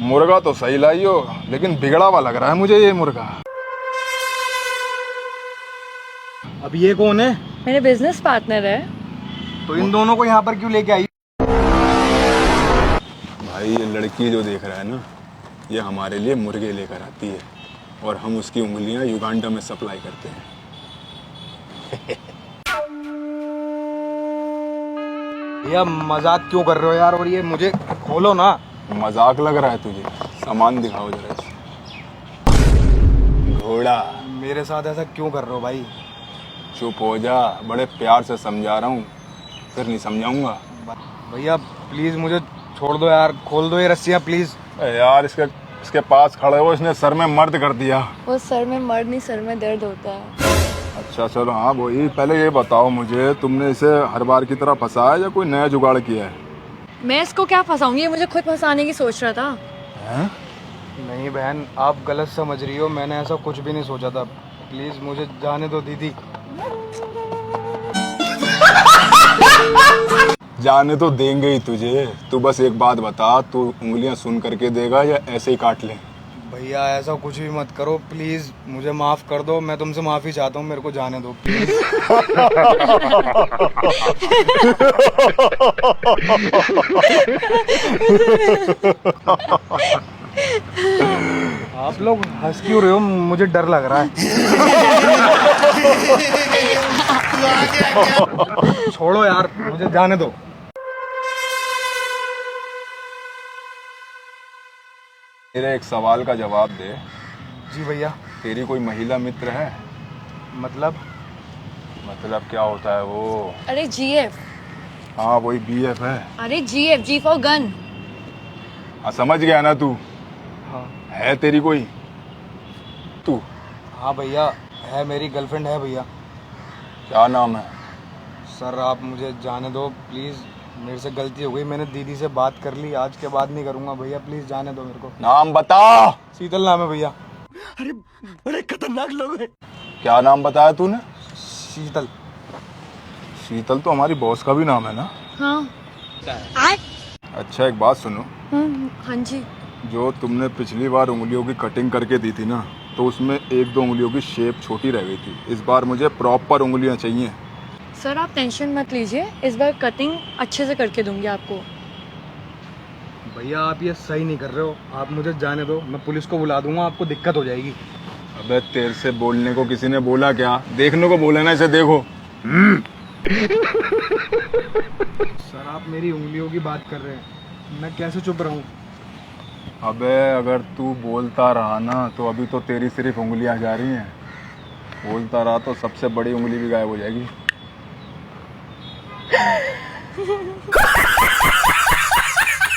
मुर्गा तो सही लाई हो, लेकिन बिगड़ा हुआ लग रहा है मुझे ये मुर्गा। अब ये कौन है? मेरे बिजनेस पार्टनर है। तो इन दोनों को यहाँ पर क्यों लेके आई? भाई ये लड़की जो देख रहा है ना, ये हमारे लिए मुर्गे लेकर आती है और हम उसकी उंगलियां युगांडा में सप्लाई करते हैं। भैया मजाक क्यों कर रहे हो यार? और ये मुझे खोलो ना। मजाक लग रहा है तुझे? सामान दिखाओ जरा। घोड़ा, मेरे साथ ऐसा क्यों कर रहे हो भाई? चुप हो जा, बड़े प्यार से समझा रहा हूँ, फिर नहीं समझाऊंगा। भैया प्लीज मुझे छोड़ दो यार, खोल दो ये रस्सियाँ प्लीज। यार इसके पास खड़े हो, इसने सर में मर्द कर दिया। वो सर में मर्द नहीं, सर में दर्द होता है। अच्छा चलो, हाँ वही। पहले ये बताओ मुझे, तुमने इसे हर बार की तरह फंसाया या कोई नया जुगाड़ किया है? मैं इसको क्या फंसाऊंगी, ये मुझे खुद फंसाने की सोच रहा था। हैं? नहीं बहन, आप गलत समझ रही हो, मैंने ऐसा कुछ भी नहीं सोचा था। प्लीज मुझे जाने दो दीदी। जाने तो देंगे ही तुझे। तू बस एक बात बता, तू उंगलियां सुन करके देगा या ऐसे ही काट ले? भैया ऐसा कुछ भी मत करो प्लीज, मुझे माफ कर दो। मैं तुमसे माफी चाहता हूँ, मेरे को जाने दो प्लीज। आप लोग हंस क्यों रहे हो? मुझे डर लग रहा है। छोड़ो यार, मुझे जाने दो। मेरे एक सवाल का जवाब दे। जी भैया। तेरी कोई महिला मित्र है? मतलब क्या होता है वो? अरे जीएफ। हाँ वही बीएफ है। अरे जीएफ, जी फॉर गन। हाँ समझ गया ना तू? हाँ। है तेरी कोई? तू? हाँ भैया है, मेरी गर्लफ्रेंड है भैया। क्या नाम है? सर आप मुझे जाने दो प्लीज, मेरे से गलती हो गई, मैंने दीदी से बात कर ली, आज के बाद नहीं करूंगा भैया, प्लीज जाने दो मेरे को। नाम बता। शीतल नाम है भैया। अरे बड़े खतरनाक लोग हैं। क्या नाम बताया तूने? शीतल। शीतल तो हमारी बॉस का भी नाम है ना? हाँ। अच्छा एक बात सुनो, हाँ जी। जो तुमने पिछली बार उंगलियों की कटिंग करके दी थी ना, तो उसमें एक दो उंगलियों की शेप छोटी रह गई थी। इस बार मुझे प्रॉपर उंगलियां चाहिए। सर आप टेंशन मत लीजिए, इस बार कटिंग अच्छे से करके दूंगी आपको। भैया आप ये सही नहीं कर रहे हो, आप मुझे जाने दो, मैं पुलिस को बुला दूंगा, आपको दिक्कत हो जाएगी। अबे तेरे से बोलने को किसी ने बोला क्या? देखने को बोला ना, इसे देखो। सर आप मेरी उंगलियों की बात कर रहे हैं, मैं कैसे चुप रहूं? अबे अगर तू बोलता रहा ना, तो अभी तो तेरी सिर्फ उंगलियां जा रही हैं। बोलता रहा तो सबसे बड़ी उंगली भी गायब हो जाएगी।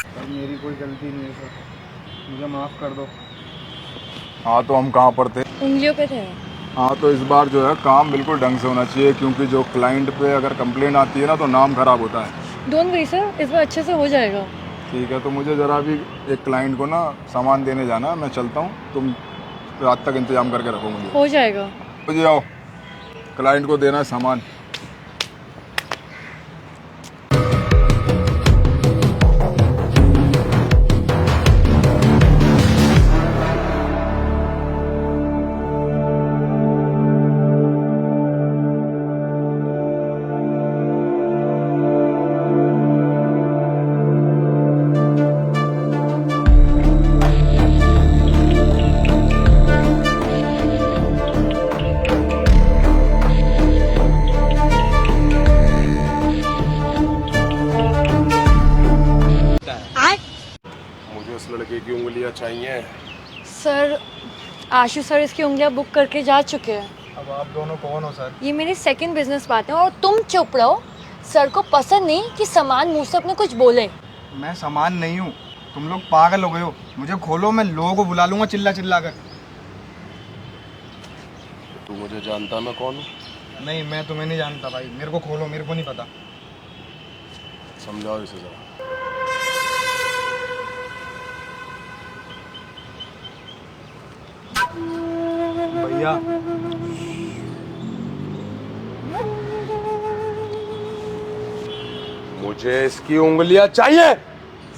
सर मेरी कोई गलती नहीं है सर, मुझे माफ कर दो। हाँ तो हम कहाँ पर थे? उंगलियों पे थे। हाँ तो इस बार जो है काम बिल्कुल ढंग से होना चाहिए, क्योंकि जो क्लाइंट पे अगर कंप्लेन आती है ना, तो नाम खराब होता है। डोंट वरी सर, इस बार अच्छे से हो जाएगा। ठीक है, तो मुझे ज़रा भी एक क्लाइंट को ना सामान देने जाना है, मैं चलता हूँ। तुम रात तक इंतजाम करके रखो मुझे। हो जाएगा। मुझे आओ, क्लाइंट को देना है सामान। उस लड़के की उंगलियां चाहिए। सर आशु सर इसकी उंगलियां बुक करके जा चुके हैं। अब आप दोनों कौन हो सर? ये मेरी सेकंड बिजनेस पार्टनर, और तुम चुप रहो। सर को पसंद नहीं कि सामान मुंह से अपने कुछ बोले। मैं सामान नहीं हूँ, तुम लोग पागल हो गए हो। मुझे खोलो, मैं लोगों को बुला लूंगा चिल्ला चिल्ला कर। तू मुझे जानता मैं कौन हूँ? नहीं मैं तुम्हें नहीं जानता भाई, मेरे को खोलो, मेरे को नहीं पता। समझाओ इसे जरा। भैया मुझे इसकी उंगलियां चाहिए।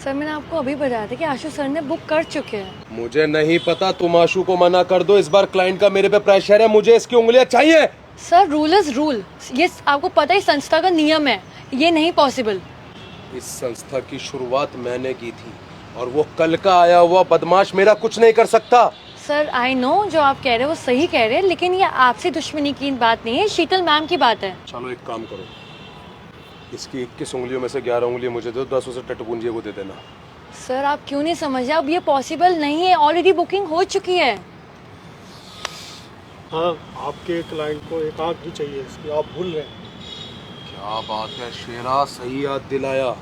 सर मैंने आपको अभी बताया था कि आशु सर ने बुक कर चुके हैं। मुझे नहीं पता, तुम आशु को मना कर दो। इस बार क्लाइंट का मेरे पे प्रेशर है, मुझे इसकी उंगलियां चाहिए। सर रूल इज रूल, ये आपको पता है संस्था का नियम है, ये नहीं पॉसिबल। इस संस्था की शुरुआत मैंने की थी और वो कल का आया हुआ बदमाश मेरा कुछ नहीं कर सकता। सर आई नो जो आप कह रहे हैं वो सही कह रहे हैं, लेकिन ये आपसे दुश्मनी की बात नहीं है, शीतल मैम की बात है। चलो एक काम करो, इसकी 21 उंगलियों में से 11 उंगलियां मुझे दो, 10 उसे टटपुंजिया को दे देना। सर आप क्यों नहीं समझ रहे, अब ये पॉसिबल नहीं है, ऑलरेडी बुकिंग हो चुकी है। हाँ, आपके क्लाइंट को एक आंख भी चाहिए इसकी, आप भूल रहे हैं। क्या बात है शेरा, सही याद दिलाया।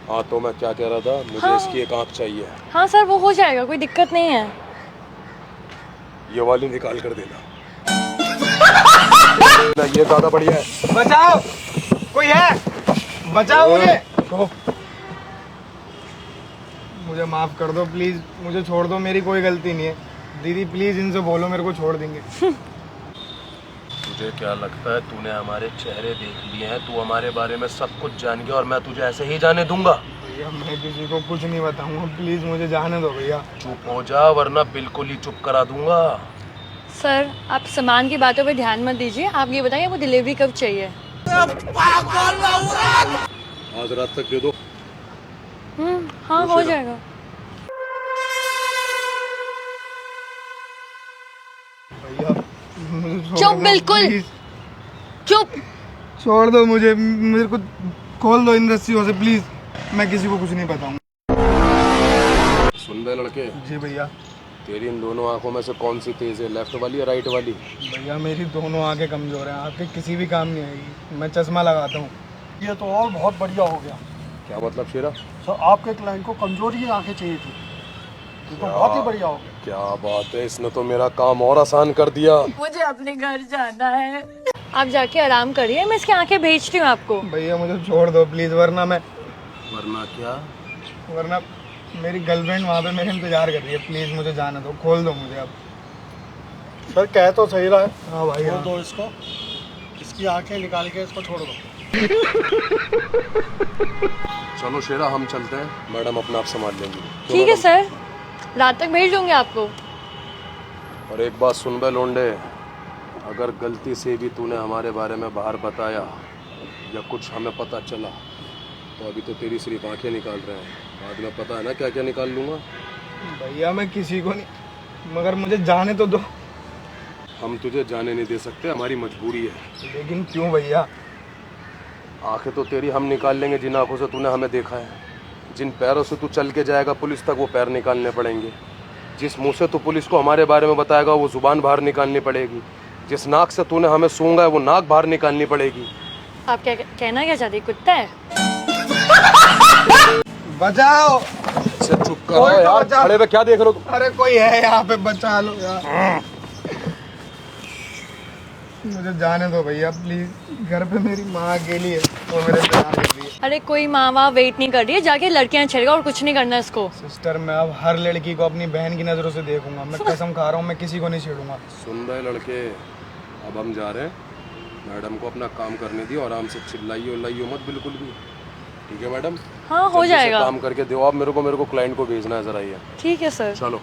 हाँ तो मैं क्या कह रहा था, मुझे हाँ। इसकी एक आंख चाहिए। हाँ सर वो हो जाएगा, कोई दिक्कत नहीं है। ये वाली निकाल कर देना। ना ये ज्यादा बढ़िया है। बचाओ, कोई है, बचाओ मुझे। मुझे माफ कर दो प्लीज, मुझे छोड़ दो, मेरी कोई गलती नहीं है। दीदी प्लीज इनसे बोलो मेरे को छोड़ देंगे। तुझे क्या लगता है, तूने हमारे चेहरे देख लिए हैं, तू हमारे बारे में सब कुछ जान गया और मैं तुझे ऐसे ही जाने दूंगा? भैया मैं किसी को कुछ नहीं बताऊंगा, प्लीज मुझे जाने दो भैया। चुप हो जा वरना बिल्कुल ही चुप करा दूंगा। सर आप सामान की बातों पे ध्यान मत दीजिए, आप ये बताइए वो डिलीवरी कब चाहिए। आज रात तक दे दो। हाँ हो जाएगा। भैया मुझे छोड़ चुप दो, बिल्कुल please। चुप। छोड़ दो मुझे, मेरे को खोल दो इन रस्सियों से प्लीज, मैं किसी को कुछ नहीं बताऊंगा। सुन रहे लड़के, जी भैया। तेरी इन दोनों आंखों में से कौन सी तेज है, लेफ्ट वाली या राइट वाली? भैया मेरी दोनों आंखें कमजोर हैं, आपके किसी भी काम नहीं आएगी, मैं चश्मा लगाता हूँ। ये तो और बहुत बढ़िया हो गया। क्या मतलब शेरा? सर आपके क्लाइंट को कमजोर ही आंखें चाहिए थी, ये तो बहुत ही बढ़िया हो गया। क्या बात है, इसने तो मेरा काम और आसान कर दिया। मुझे अपने घर जाना है। आप जाके आराम करिए, मैं इसकी आंखें भेजती हूँ आपको। भैया मुझे छोड़ दो प्लीज, वरना क्या? वरना मेरी गर्लफ्रेंड वहाँ पे मेरे इंतजार कर रही है, प्लीज मुझे जाने दो, खोल दो मुझे अब। सर कह तो सही रहा है। हाँ भाई छोड़ हाँ। दो इसको, इसकी आंखें निकाल के इसको छोड़ दो। चलो शेरा हम चलते हैं, मैडम अपना आप संभाल लेंगी। ठीक है सर, रात तक भेज दूंगी आपको। और एक बात सुन बे लोंडे, अगर गलती से भी तूने हमारे बारे में बाहर बताया या कुछ हमें पता चला तो अभी तो तेरी सिर्फ आंखें निकाल रहे हैं, बाद में पता है ना क्या क्या निकाल लूंगा। भैया मैं किसी को नहीं, मगर मुझे जाने तो दो। हम तुझे जाने नहीं दे सकते, हमारी मजबूरी है। लेकिन क्यों भैया? आंखें तो तेरी हम निकाल लेंगे जिन आंखों से तूने हमें देखा है। जिन पैरों से तू चल के जाएगा पुलिस तक, वो पैर निकालने पड़ेंगे। जिस मुंह से तू पुलिस को हमारे बारे में बताएगा वो जुबान बाहर निकालनी पड़ेगी। जिस नाक से तूने हमें सूंघा है वो नाक बाहर निकालनी पड़ेगी। आप क्या कहना क्या चाहते, कुत्ता है? बचाओ, चुप कोई करो तो यार, बचा- खड़े पे क्या देख रहे हो तुम? अरे कोई है यहाँ पे, बचा लो यार। मुझे जाने दो भैया प्लीज, घर पे मेरी माँ अकेली है, वो मेरे इंतजार कर रही है। अरे कोई माँ वहाँ वेट नहीं कर रही है, जाके लड़कियाँ छेड़ेगा और कुछ नहीं करना इसको। सिस्टर मैं अब हर लड़की को अपनी बहन की नज़रों से देखूंगा, मैं कसम खा रहा हूँ, मैं किसी को नहीं छेड़ूंगा। सुन रहे लड़के, अब हम जा रहे हैं, मैडम को अपना काम करने दियो, आराम से चिल्लाइए उल्लाइए मत बिल्कुल भी। ठीक है मैडम? हाँ हो जल्दी से जाएगा। काम करके दो आप मेरे को क्लाइंट को भेजना है जरा ये। ठीक है सर। चलो।